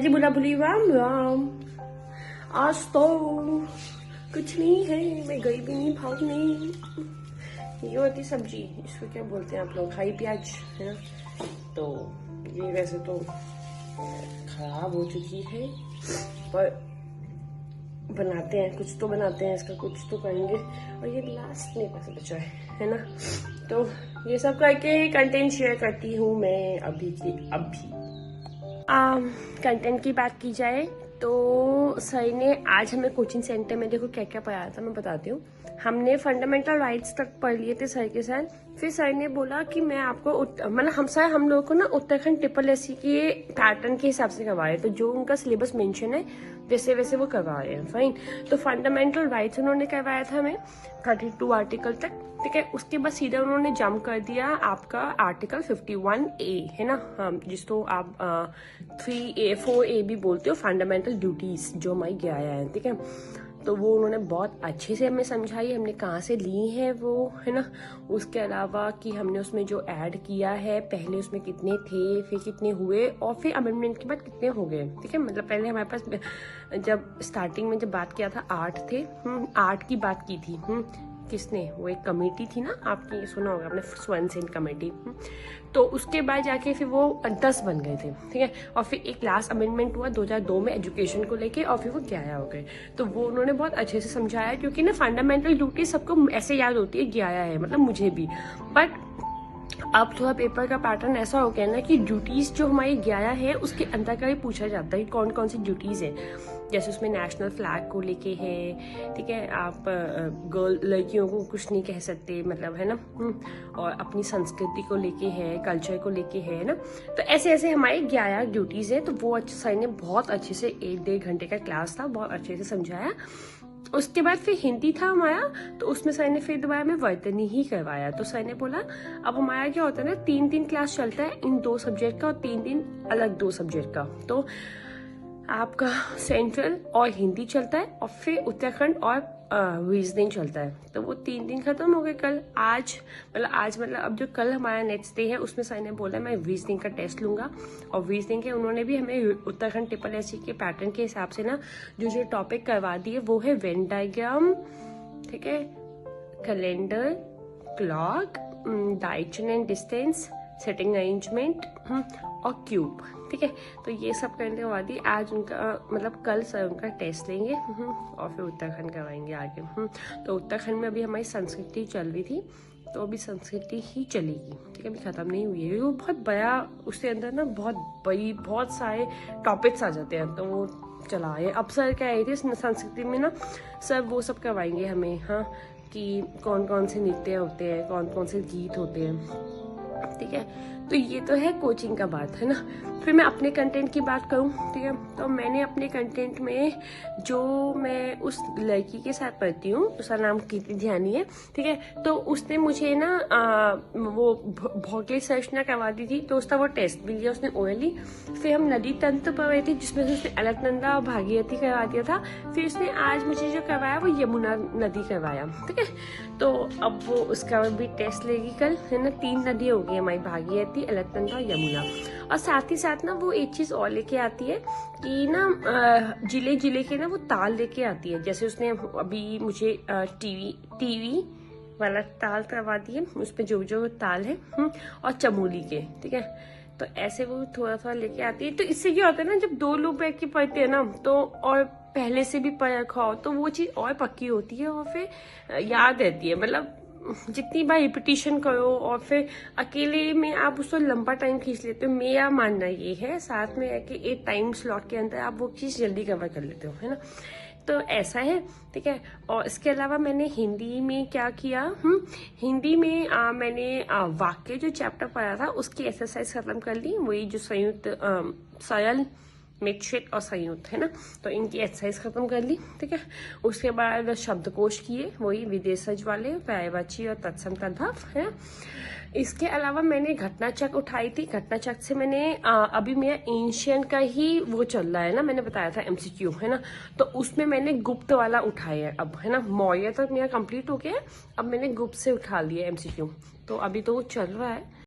जी बुला बुली राम राम। आज तो कुछ नहीं है, मैं गई भी नहीं भागने। ये होती सब्जी, इसको क्या बोलते हैं आप लोग, हरी प्याज है ना। तो ये वैसे तो खराब हो चुकी है, पर बनाते हैं, कुछ तो बनाते हैं इसका, कुछ तो करेंगे। और ये लास्ट में पैसे बचा है ना। तो ये सब करके कंटेंट शेयर करती हूँ मैं अभी की अभी। कंटेंट की बात की जाए तो सर ने आज हमें कोचिंग सेंटर में देखो क्या क्या पढ़ाया था, मैं बताती हूँ। हमने फंडामेंटल राइट्स तक पढ़ लिए थे सर के साथ। फिर सर ने बोला कि मैं आपको मतलब हम लोगों को ना उत्तराखंड SSS के पैटर्न के हिसाब से करवाए, तो जो उनका सिलेबस मेंशन है वैसे वैसे वो करवा रहे हैं। फाइन। तो फंडामेंटल राइट्स उन्होंने करवाया था हमें 32 आर्टिकल तक, ठीक है। उसके बाद सीधा उन्होंने जंप कर दिया आपका आर्टिकल 51A है ना, हाँ, जिसको आप 3A 4A भी बोलते हो, फंडामेंटल ड्यूटीज जो हमारी गया है, ठीक है। तो वो उन्होंने बहुत अच्छे से हमें समझाई, हमने कहाँ से ली है वो, है ना। उसके अलावा कि हमने उसमें जो ऐड किया है, पहले उसमें कितने थे, फिर कितने हुए, और फिर अमेंडमेंट के बाद कितने हो गए, ठीक है। मतलब पहले हमारे पास जब स्टार्टिंग में जब बात किया था 8 थे, 8 की बात की थी। किसने, वो एक कमेटी थी ना आपकी, सुना होगा आपने, स्वर्ण सेन कमेटी। तो उसके बाद जाके फिर वो 10 बन गए थे, ठीक है। और फिर एक लास्ट अमेंडमेंट हुआ 2002 में एजुकेशन को लेके, और फिर वो 11 हो गए। तो वो उन्होंने बहुत अच्छे से समझाया, क्योंकि ना फंडामेंटल ड्यूटी सबको ऐसे याद होती है 11 है, मतलब मुझे भी। बट अब थोड़ा पेपर का पैटर्न ऐसा हो गया ना कि ड्यूटीज जो हमारी 11 है उसके अंदर का ही पूछा जाता है कौन कौन सी ड्यूटीज है। जैसे उसमें नेशनल फ्लैग को लेके है, ठीक है। आप गर्ल लड़कियों को कुछ नहीं कह सकते, मतलब है ना। और अपनी संस्कृति को लेके है, कल्चर को लेके है ना। तो ऐसे ऐसे हमारी 11 ड्यूटीज है। तो वो सर ने बहुत अच्छे से 1-1.5 घंटे का क्लास था, बहुत अच्छे से समझाया। उसके बाद फिर हिंदी था हमारा, तो उसमें सर ने फिर दोबारा में वर्तनी ही करवाया। तो सर ने बोला अब हमारा क्या होता है ना, 3 क्लास चलता है इन 2 सब्जेक्ट का, और 3 अलग 2 सब्जेक्ट का। तो आपका सेंट्रल और हिंदी चलता है, और फिर उत्तराखंड और रीजनिंग चलता है। तो वो 3 खत्म हो गए कल। आज मतलब अब जो कल हमारा नेक्स्ट डे है, उसमें सर ने बोला मैं रीजनिंग का टेस्ट लूंगा। और रीजनिंग के उन्होंने भी हमें उत्तराखंड SSS के पैटर्न के हिसाब से ना जो टॉपिक करवा दिए, वो है वेन डायग्राम, ठीक है, calendar, clock, direction and distance, setting arrangement और क्यूब, ठीक है। तो ये सब करने के बाद ही आज उनका मतलब कल सर उनका टेस्ट लेंगे, और फिर उत्तराखंड करवाएंगे आगे। तो उत्तराखंड में अभी हमारी संस्कृति चल रही थी, तो अभी संस्कृति ही चलेगी, ठीक है, अभी खत्म नहीं हुई है। वो बहुत बड़ा, उसके अंदर ना बहुत सारे टॉपिक्स आ जाते हैं, तो वो चला है। अब सर क्या है थी संस्कृति में ना, सर वो सब करवाएंगे हमें, हाँ, कि कौन कौन से नृत्य होते हैं, कौन कौन से गीत होते हैं, ठीक है। तो ये तो है कोचिंग का बात, है ना। फिर मैं अपने कंटेंट की बात करूं, ठीक है। तो मैंने अपने कंटेंट में, जो मैं उस लड़की के साथ पढ़ती हूँ, उसका नाम कीर्ति ध्यानी है, ठीक है। तो उसने मुझे ना वो भौगोलिक संरचना करवा दी थी, तो उसका वो टेस्ट भी लिया उसने ओरली। फिर हम नदी तंत्र पढ़ रहे थे, जिसमें से उसने अलकनंदा और भागीरथी करवा दिया था। फिर उसने आज मुझे जो करवाया वो यमुना नदी करवाया, ठीक है। तो अब वो उसका भी टेस्ट लेगी कल, है ना। 3 नदी हो गई हमारी, भागीरथी, अलकनंदा और यमुना। और साथ ही साथ ना वो एक चीज और लेके आती है कि ना जिले के ना वो ताल लेके आती है। जैसे उसने अभी मुझे टीवी वाला ताल करवा दिए, उसमें जो जो ताल है, और चमोली के, ठीक है। तो ऐसे वो थोड़ा थोड़ा लेके आती है। तो इससे क्या होता है ना, जब 2 लोग बैठ के पढ़ते हैं ना, तो और पहले से भी पढ़ रखा हो, तो वो चीज और पक्की होती है, और फिर याद रहती है। मतलब जितनी बार रिपीटिशन करो, और फिर अकेले में आप उसको लंबा टाइम खींच लेते हो। मेरा मानना ये है, साथ में है कि एक टाइम स्लॉट के अंदर आप वो चीज जल्दी कवर कर लेते हो, है ना। तो ऐसा है, ठीक है। और इसके अलावा मैंने हिंदी में क्या किया, हिंदी में मैंने वाक्य जो चैप्टर पढ़ा था उसकी एक्सरसाइज खत्म कर ली। वही जो संयुक्त सरल, मिश्रित और संयुक्त, है ना। तो इनकी एक्सरसाइज खत्म कर ली, ठीक है। उसके बाद शब्दकोश किए, वही विदेशज वाले, पर्यायवाची और तत्सम तद्भव, है। इसके अलावा मैंने घटनाचक्र उठाई थी। घटनाचक्र से मैंने अभी मेरा एंशियंट का ही वो चल रहा है ना, मैंने बताया था MCQ, है ना। तो उसमें मैंने गुप्त वाला उठाया है अब, है ना। मौर्य तक मेरा कंप्लीट हो गया है, अब मैंने गुप्त से उठा लिया MCQ। तो अभी तो वो चल रहा है।